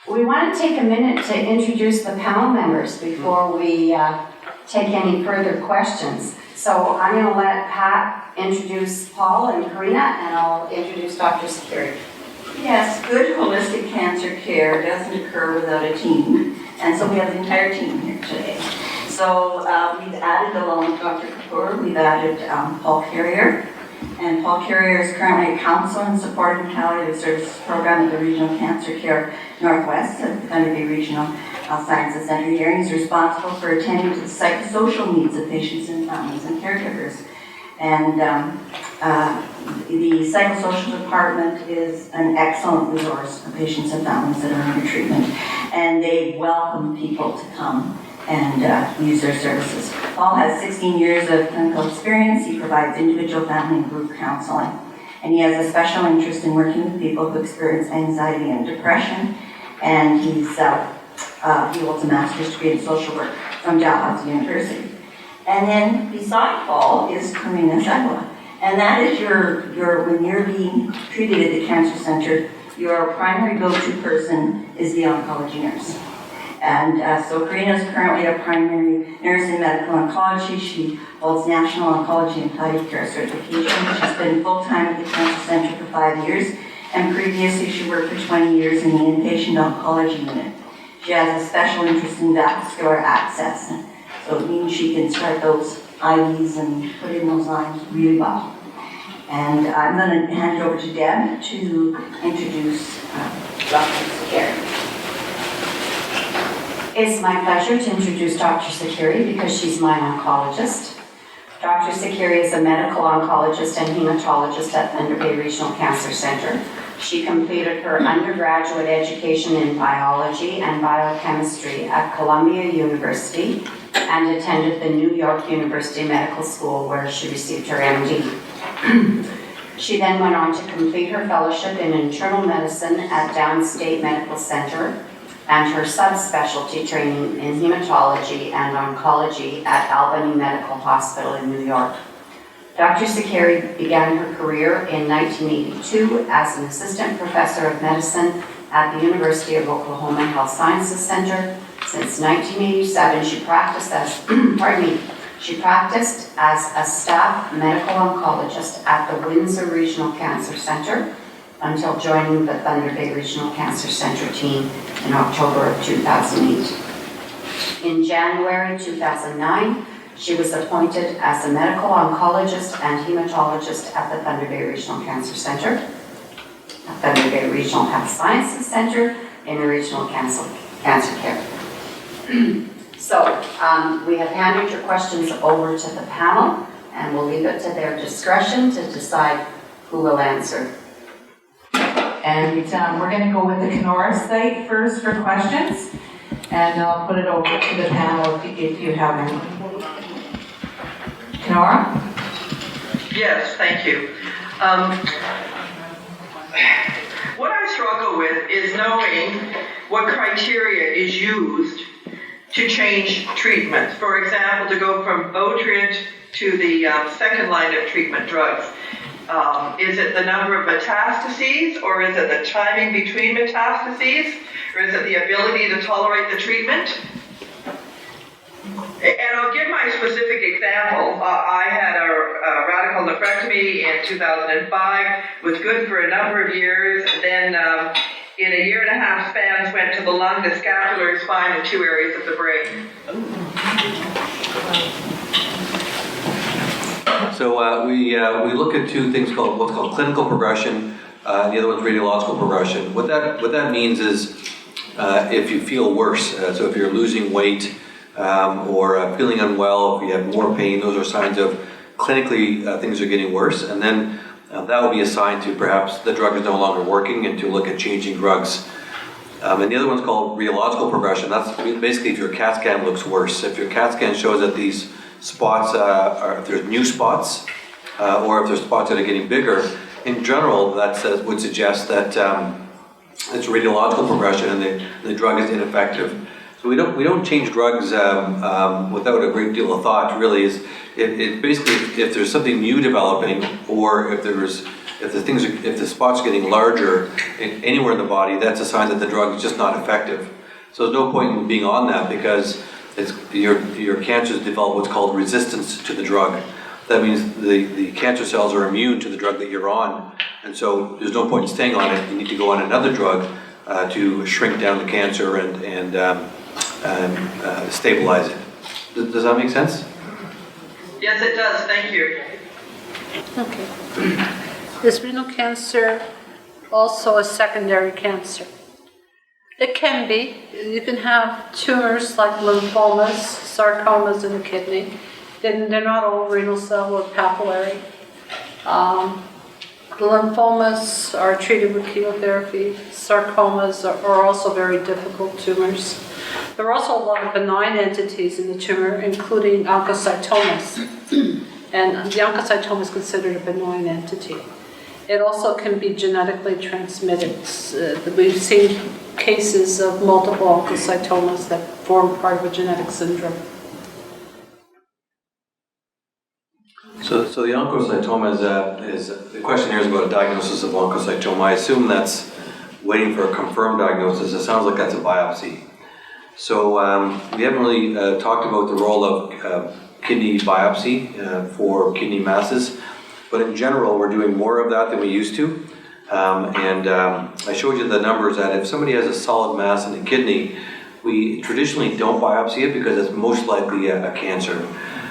We want to take a minute to introduce the panel members before we take any further questions. So I'm going to let Pat introduce Paul and Karina, and I'll introduce Dr. Sicker. Yes, good holistic cancer care doesn't occur without a team, and so we have the entire team here today. So we've added, along with Dr. Kapoor, we've added Paul Carrier, and Paul Carrier is currently a counselor and supported in palliative services program at the Regional Cancer Care Northwest at the Thunder Bay Regional Sciences Center here. He's responsible for attending to the psychosocial needs of patients and families and caregivers. And the psychosocial department is an excellent resource for patients and families that are under treatment, and they welcome people to come and use their services. Paul has 16 years of clinical experience. He provides individual, family, and group counseling, and he has a special interest in working with people who experience anxiety and depression, and he holds a master's degree in social work from Dalhousie University. And then beside Paul is Carin Setala, and that is when you're being treated at the cancer center, your primary go-to person is the oncology nurse. And so Karina is currently a primary nurse in medical oncology. She holds national oncology and palliative care certification. She's been full-time at the cancer center for 5 years, and previously she worked for 20 years in the inpatient oncology unit. She has a special interest in vascular access, so it means she can start those IVs and put in those lines really well. And I'm going to hand it over to Deb to introduce Dr. Sicker. It's my pleasure to introduce Dr. Sicker because she's my oncologist. Dr. Sicker is a medical oncologist and hematologist at Thunder Bay Regional Cancer Center. She completed her undergraduate education in biology and biochemistry at Columbia University and attended the New York University Medical School, where she received her MD. She then went on to complete her fellowship in internal medicine at Downstate Medical Center and her subspecialty training in hematology and oncology at Albany Medical Hospital in New York. Dr. Sicker began her career in 1982 as an assistant professor of medicine at the University of Oklahoma Health Sciences Center. Since 1987, she practiced as a staff medical oncologist at the Windsor Regional Cancer Center until joining the Thunder Bay Regional Cancer Center team in October of 2008. In January 2009, she was appointed as a medical oncologist and hematologist at the Thunder Bay Regional Cancer Center, Thunder Bay Regional Health Sciences Center in Regional Cancer Care. So we have handed your questions over to the panel, and we'll leave it to their discretion to decide who will answer. And we're going to go with the Kenora site first for questions, and I'll put it over to the panel if you have any. Kenora? Yes, thank you. What I struggle with is knowing what criteria is used to change treatments. For example, to go from Votrient to the second line of treatment drugs. Is it the number of metastases, or is it the timing between metastases, or is it the ability to tolerate the treatment? And I'll give my specific example. I had a radical nephrectomy in 2005, was good for a number of years, then in a 1.5 span went to the lung, the scapular spine, and 2 areas of the brain. So we look at two things called what's called clinical progression, and the other one's radiological progression. What that means is if you feel worse, so if you're losing weight or feeling unwell, if you have more pain, those are signs of clinically things are getting worse, and then that will be a sign to perhaps the drug is no longer working and to look at changing drugs. And the other one's called radiological progression. That's basically if your CAT scan looks worse. If your CAT scan shows that these spots if there's new spots or if there's spots that are getting bigger, in general that would suggest that it's radiological progression and the drug is ineffective. So we don't change drugs without a great deal of thought. Really, it basically if there's something new developing, or if there's if the spot's getting larger anywhere in the body, that's a sign that the drug is just not effective. So there's no point in being on that because your cancers develop what's called resistance to the drug. That means the cancer cells are immune to the drug that you're on, and so there's no point in staying on it. You need to go on another drug to shrink down the cancer and stabilize it. Does that make sense? Yes, it does. Thank you. Okay. Is renal cancer also a secondary cancer? It can be. You can have tumors like lymphomas, sarcomas in the kidney. Then they're not all renal cell or papillary. The lymphomas are treated with chemotherapy. Sarcomas are also very difficult tumors. There are also a lot of benign entities in the tumor, including oncocytomas. And the oncocytoma is considered a benign entity. It also can be genetically transmitted. We've seen cases of multiple oncocytomas that form part of a genetic syndrome. So the oncocytoma is the question here is about a diagnosis of oncocytoma. I assume that's waiting for a confirmed diagnosis. It sounds like that's a biopsy. So we haven't really talked about the role of kidney biopsy for kidney masses, but in general we're doing more of that than we used to. I showed you the numbers that if somebody has a solid mass in the kidney, we traditionally don't biopsy it because it's most likely a cancer.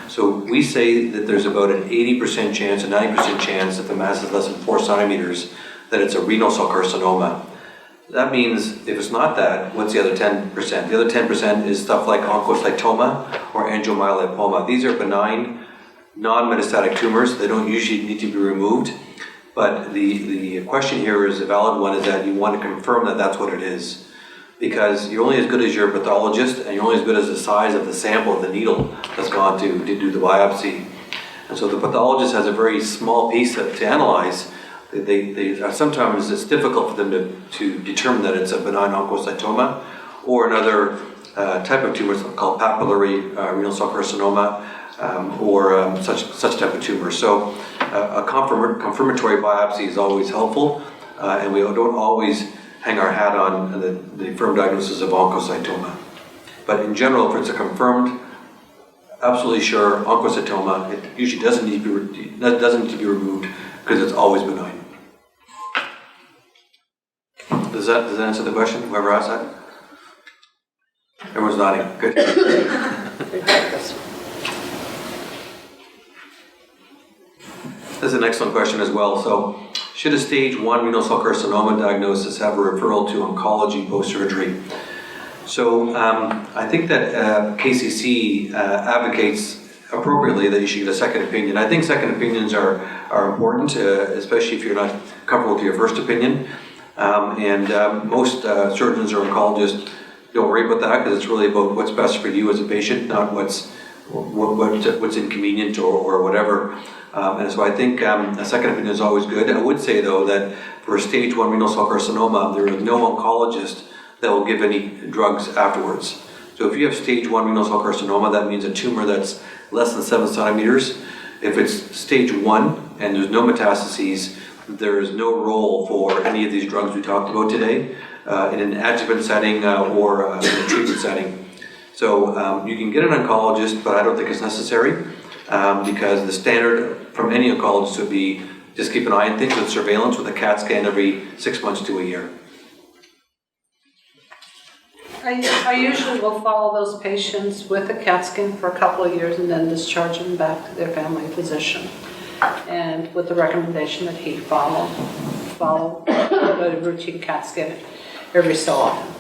So we say that there's about an 80% chance, a 90% chance if the mass is less than 4 centimeters that it's a renal cell carcinoma. That means if it's not that, what's the other 10%? The other 10% is stuff like oncocytoma or angiomyolipoma. These are benign, non-metastatic tumors. They don't usually need to be removed. But the question here is a valid one, is that you want to confirm that that's what it is. Because you're only as good as your pathologist, and you're only as good as the size of the sample of the needle that's gone to do the biopsy. And so the pathologist has a very small piece to analyze. Sometimes it's difficult for them to determine that it's a benign oncocytoma or another type of tumor called papillary renal cell carcinoma or such type of tumor. So a confirmatory biopsy is always helpful, and we don't always hang our hat on the firm diagnosis of oncocytoma. But in general, if it's a confirmed, absolutely sure oncocytoma, it usually doesn't need to be removed because it's always benign. Does that answer the question? Whoever asked that? Everyone's nodding. Good. That's an excellent question as well. So, should a stage 1 renal cell carcinoma diagnosis have a referral to oncology post-surgery? So I think that KCC advocates appropriately that you should get a second opinion. I think second opinions are important, especially if you're not comfortable with your first opinion. Most surgeons or oncologists don't worry about that because it's really about what's best for you as a patient, not what's inconvenient or whatever. And so I think a second opinion is always good. I would say, though, that for stage 1 renal cell carcinoma, there is no oncologist that will give any drugs afterwards. So if you have stage 1 renal cell carcinoma, that means a tumor that's less than 7 centimeters. If it's stage 1 and there's no metastases, there is no role for any of these drugs we talked about today in an adjuvant setting or in a treatment setting. So you can get an oncologist, but I don't think it's necessary. Because the standard from any oncologist would be just keep an eye on things with surveillance with a CAT scan every 6 months to a year. I usually will follow those patients with a CAT scan for a couple of years and then discharge them back to their family physician. And with the recommendation that he follow a routine CAT scan every so often.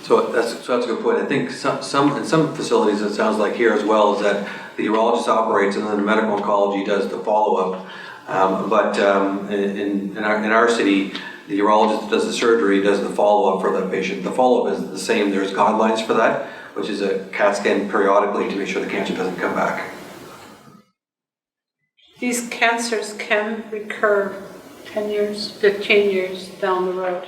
So that's a good point. I think in some facilities, it sounds like here as well, is that the urologist operates and then the medical oncology does the follow-up. But in our city, the urologist does the surgery, does the follow-up for that patient. The follow-up is the same. There's guidelines for that, which is a CAT scan periodically to make sure the cancer doesn't come back. These cancers can recur 10 years, 15 years down the road.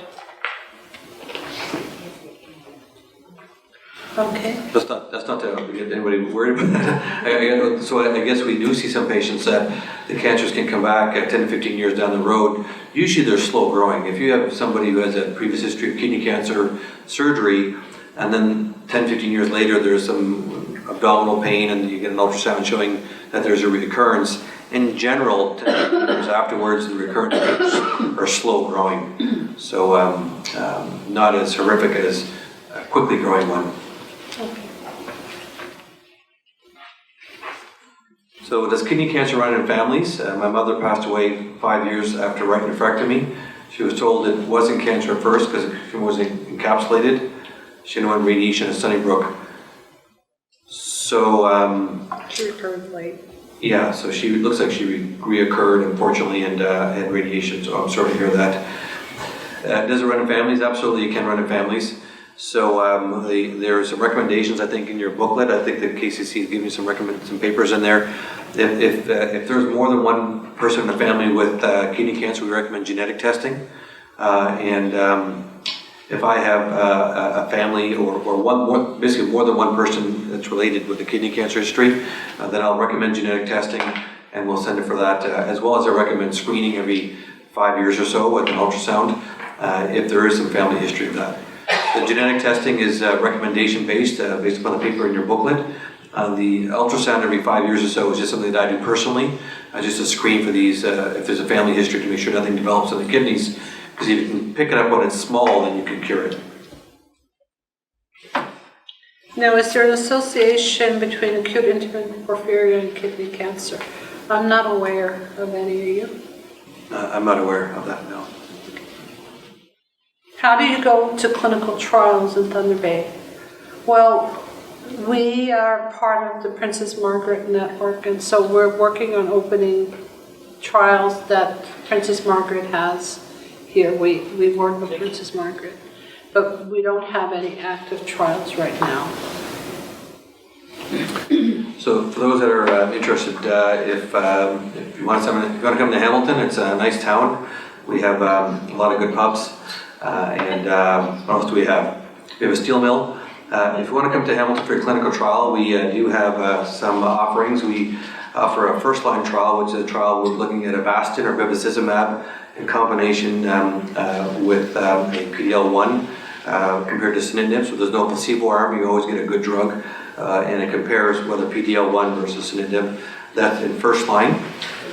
Okay. That's not to get anybody worried about it. So I guess we do see some patients that the cancers can come back 10 to 15 years down the road. Usually they're slow growing. If you have somebody who has a previous history of kidney cancer surgery, and then 10, 15 years later there's some abdominal pain and you get an ultrasound showing that there's a recurrence, in general, 10 to 15 years afterwards, the recurrence rates are slow growing. So not as horrific as a quickly growing one. So does kidney cancer run in families? My mother passed away 5 years after right nephrectomy. She was told it wasn't cancer at first because it was encapsulated. She underwent radiation at Sunnybrook. So She recurred late. yeah, so she looks like she reoccurred, unfortunately, and had radiation. So I'm sorry to hear that. Does it run in families? Absolutely, it can run in families. So there's some recommendations, I think, in your booklet. I think the KCC is giving you some papers in there. If there's more than one person in the family with kidney cancer, we recommend genetic testing. If I have a family or basically more than one person that's related with a kidney cancer history, then I'll recommend genetic testing, and we'll send it for that, as well as I recommend screening every 5 years or so with an ultrasound, if there is some family history of that. The genetic testing is recommendation based upon the paper in your booklet. The ultrasound every 5 years or so is just something that I do personally, just to screen for these, if there's a family history, to make sure nothing develops in the kidneys, because if you can pick it up when it's small, then you can cure it. Now, is there an association between acute intermittent porphyria and kidney cancer? I'm not aware of any, are you? I'm not aware of that, no. How do you go to clinical trials in Thunder Bay? Well, we are part of the Princess Margaret Network, and so we're working on opening trials that Princess Margaret has here. We work with Princess Margaret, but we don't have any active trials right now. So for those that are interested, if you want to come to Hamilton, it's a nice town. We have a lot of good pubs. And what else do we have? We have a steel mill. If you want to come to Hamilton for a clinical trial, we do have some offerings. We offer a first-line trial, which is a trial we're looking at Avastin or bevacizumab in combination with a PD-L1 compared to sunitinib. So there's no placebo arm. You always get a good drug, and it compares whether PD-L1 versus sunitinib. That's in first line.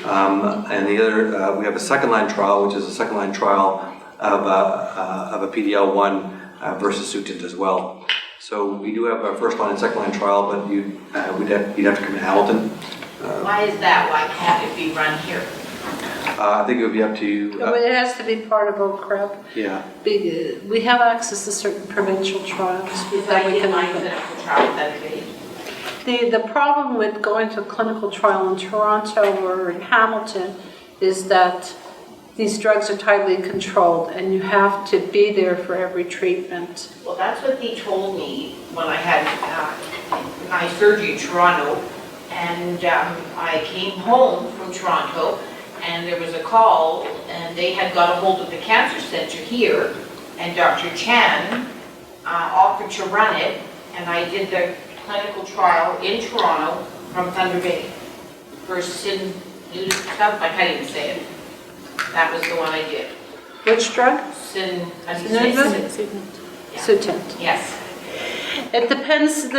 And the other, we have a second-line trial, which is a second-line trial of a PD-L1 versus Sutent as well. So we do have a first line and second line trial, but you'd have to come to Hamilton. Why is that? Why can't it be run here? I think it would be up to you. It has to be part of OCREP. Yeah. We have access to certain provincial trials that we can open. Clinical trial that we The problem with going to a clinical trial in Toronto or in Hamilton is that these drugs are tightly controlled and you have to be there for every treatment. Well, that's what they told me when I had my surgery in Toronto, and I came home from Toronto and there was a call and they had got a hold of the cancer center here, and Dr. Chan offered to run it, and I did the clinical trial in Toronto from Thunder Bay for I can't even say it. That was the one I did. Which drug? Sutent. Sutent. Yes. It depends. It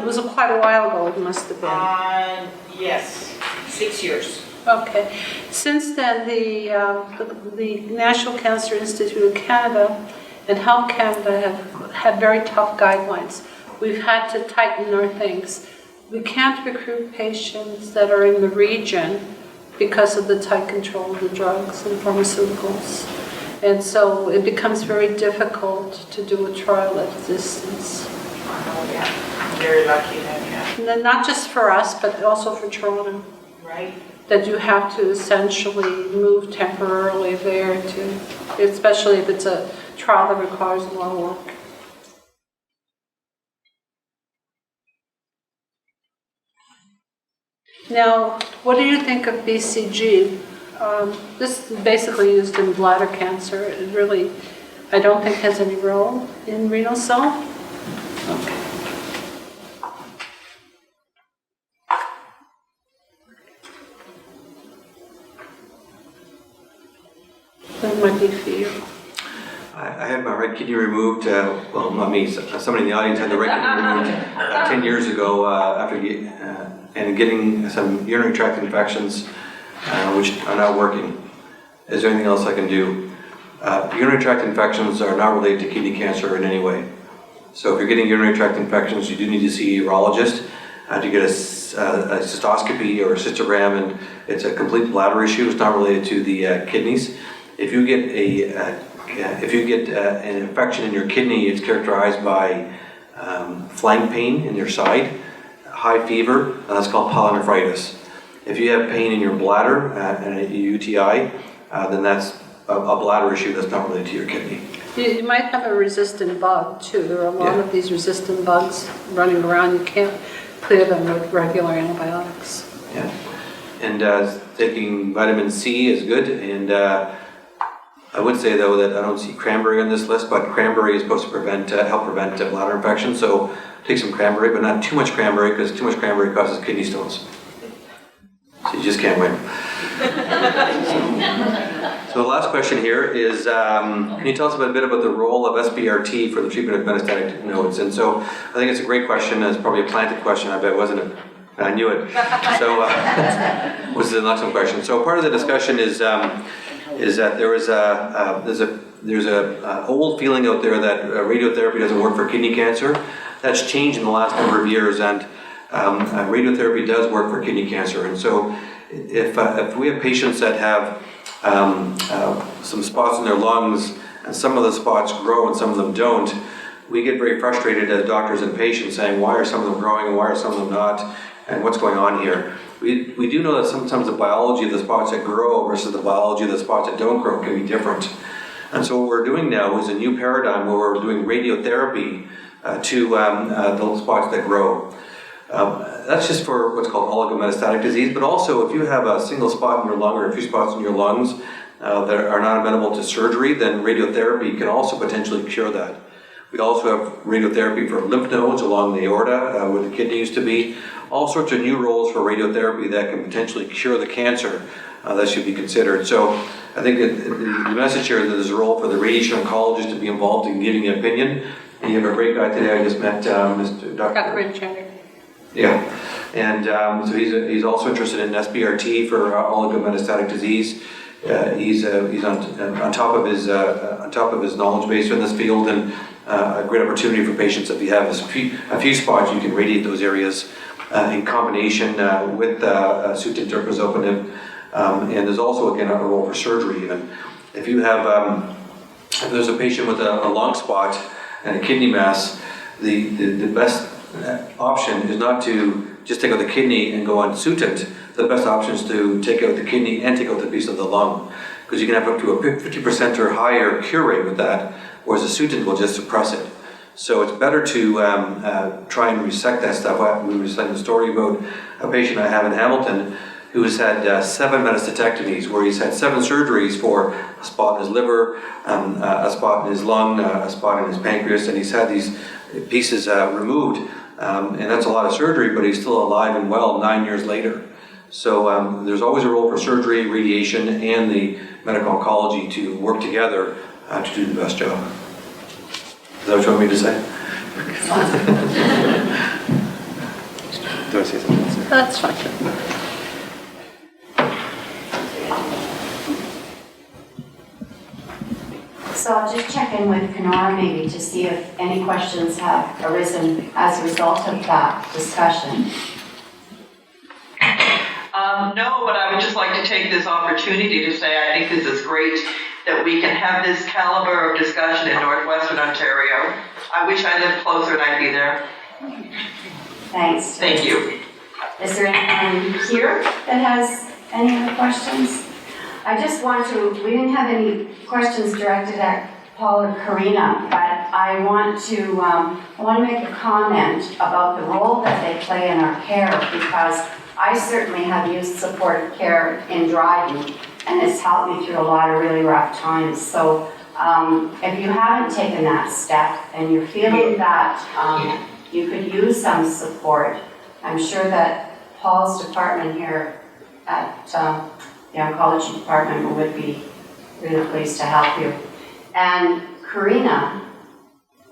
was quite a while ago. It must have been. Yes, 6 years. Okay. Since then, the National Cancer Institute of Canada and Health Canada have had very tough guidelines. We've had to tighten our things. We can't recruit patients that are in the region because of the tight control of the drugs and pharmaceuticals. And so it becomes very difficult to do a trial at a distance. Oh, yeah. I'm very lucky then, yeah. And then not just for us, but also for Toronto. Right. That you have to essentially move temporarily there especially if it's a trial that requires a lot of work. Now, what do you think of BCG? This is basically used in bladder cancer. It really, I don't think has any role in renal cell. Okay. That might be for you. I had my right kidney removed, well, not me, somebody in the audience had the right kidney removed 10 years ago and getting some urinary tract infections, which are not working. Is there anything else I can do? Urinary tract infections are not related to kidney cancer in any way. So if you're getting urinary tract infections, you do need to see a urologist to get a cystoscopy or a cystogram, and it's a complete bladder issue. It's not related to the kidneys. If you get an infection in your kidney, it's characterized by flank pain in your side, high fever, and that's called pyelonephritis. If you have pain in your bladder and a UTI, then that's a bladder issue that's not related to your kidney. You might have a resistant bug too. There are a lot of these resistant bugs running around. You can't clear them with regular antibiotics. Yeah, and taking vitamin C is good, and I would say though that I don't see cranberry on this list, but cranberry is supposed to help prevent bladder infection, so take some cranberry, but not too much cranberry, because too much cranberry causes kidney stones. So you just can't win. So the last question here is, can you tell us a bit about the role of SBRT for the treatment of metastatic nodes? And so I think it's a great question. It's probably a planted question, I bet, wasn't it? I knew it. So this is an excellent question. So part of the discussion is that there's a old feeling out there that radiotherapy doesn't work for kidney cancer. That's changed in the last number of years, and radiotherapy does work for kidney cancer. And so if we have patients that have some spots in their lungs, and some of the spots grow and some of them don't, we get very frustrated as doctors and patients saying, why are some of them growing and why are some of them not, and what's going on here? We do know that sometimes the biology of the spots that grow versus the biology of the spots that don't grow can be different. And so what we're doing now is a new paradigm where we're doing radiotherapy to those spots that grow. That's just for what's called oligometastatic disease, but also if you have a single spot in your lung or a few spots in your lungs that are not amenable to surgery, then radiotherapy can also potentially cure that. We also have radiotherapy for lymph nodes along the aorta where the kidney used to be. All sorts of new roles for radiotherapy that can potentially cure the cancer that should be considered. So I think that the message here is that there's a role for the radiation oncologist to be involved in giving an opinion. And you have a great guy today. I just met Mr. Dr. Carin. Yeah, and so he's also interested in SBRT for oligometastatic disease. He's on top of his knowledge base in this field, and a great opportunity for patients. If you have a few spots, you can radiate those areas in combination with sutent derpazopanib, and there's also again a role for surgery. Even if you have if there's a patient with a lung spot and a kidney mass, the best option is not to just take out the kidney and go on sutent. The best option is to take out the kidney and take out the piece of the lung, because you can have up to a 50% or higher cure rate with that, whereas the sutent will just suppress it. So it's better to try and resect that stuff. We were telling the story about a patient I have in Hamilton who has had 7 metastasectomies, where he's had 7 surgeries for a spot in his liver, a spot in his lung, a spot in his pancreas, and he's had these pieces removed. And that's a lot of surgery, but he's still alive and well 9 years later. So there's always a role for surgery, radiation, and the medical oncology to work together to do the best job. Is that what you want me to say? Do I say something? That's fine. So I'll just check in with Kenora maybe to see if any questions have arisen as a result of that discussion. No, but I would just like to take this opportunity to say I think this is great that we can have this caliber of discussion in Northwestern Ontario. I wish I lived closer and I'd be there. Thanks. Thank you. Is there anyone here that has any other questions? I just want to, we didn't have any questions directed at Paul or Karina, but I want to make a comment about the role that they play in our care, because I certainly have used supportive care in driving, and it's helped me through a lot of really rough times. So if you haven't taken that step and you're feeling that you could use some support, I'm sure that Paul's department here at the oncology department would be really pleased to help you. And Karina,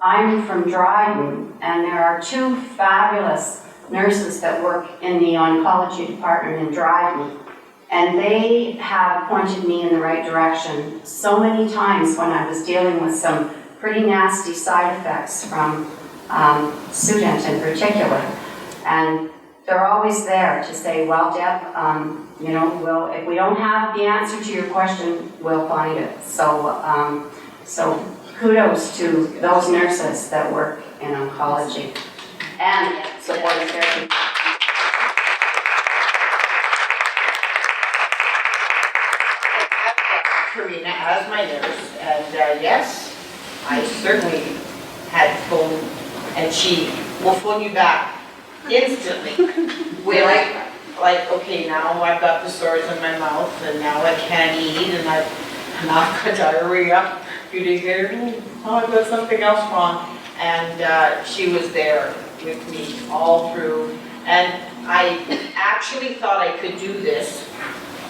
I'm from Dryden, and there are 2 fabulous nurses that work in the oncology department in Dryden, and they have pointed me in the right direction so many times when I was dealing with some pretty nasty side effects from Sudent in particular. And they're always there to say, well, Deb, if we don't have the answer to your question, we'll find it. So, so kudos to those nurses that work in oncology and supportive therapy. Karina as my nurse, and yes, I certainly had phone, and she will phone you back instantly. We're like, okay, now I've got the sores in my mouth, and now I can't eat, and I've got diarrhea a few days later, oh, I've got something else wrong. And she was there with me all through, and I actually thought I could do this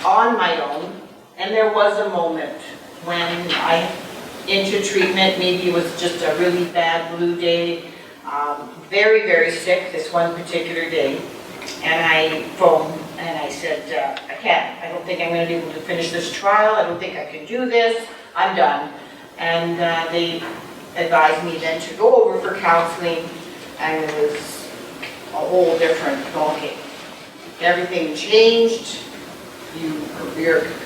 on my own. And there was a moment when I entered treatment, maybe it was just a really bad blue day, very, very sick this one particular day. And I phoned and I said, I can't, I don't think I'm going to be able to finish this trial, I don't think I can do this, I'm done. And they advised me then to go over for counseling, and it was a whole different ballgame. Everything changed.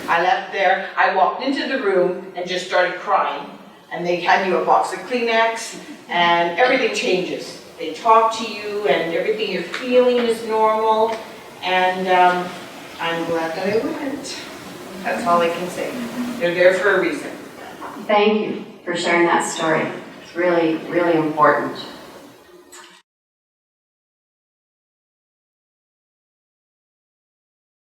I left there, I walked into the room and just started crying, and they hand you a box of Kleenex, and everything changes. They talk to you, and everything you're feeling is normal, and I'm glad that I went. That's all I can say. They're there for a reason. Thank you for sharing that story. It's really, really important.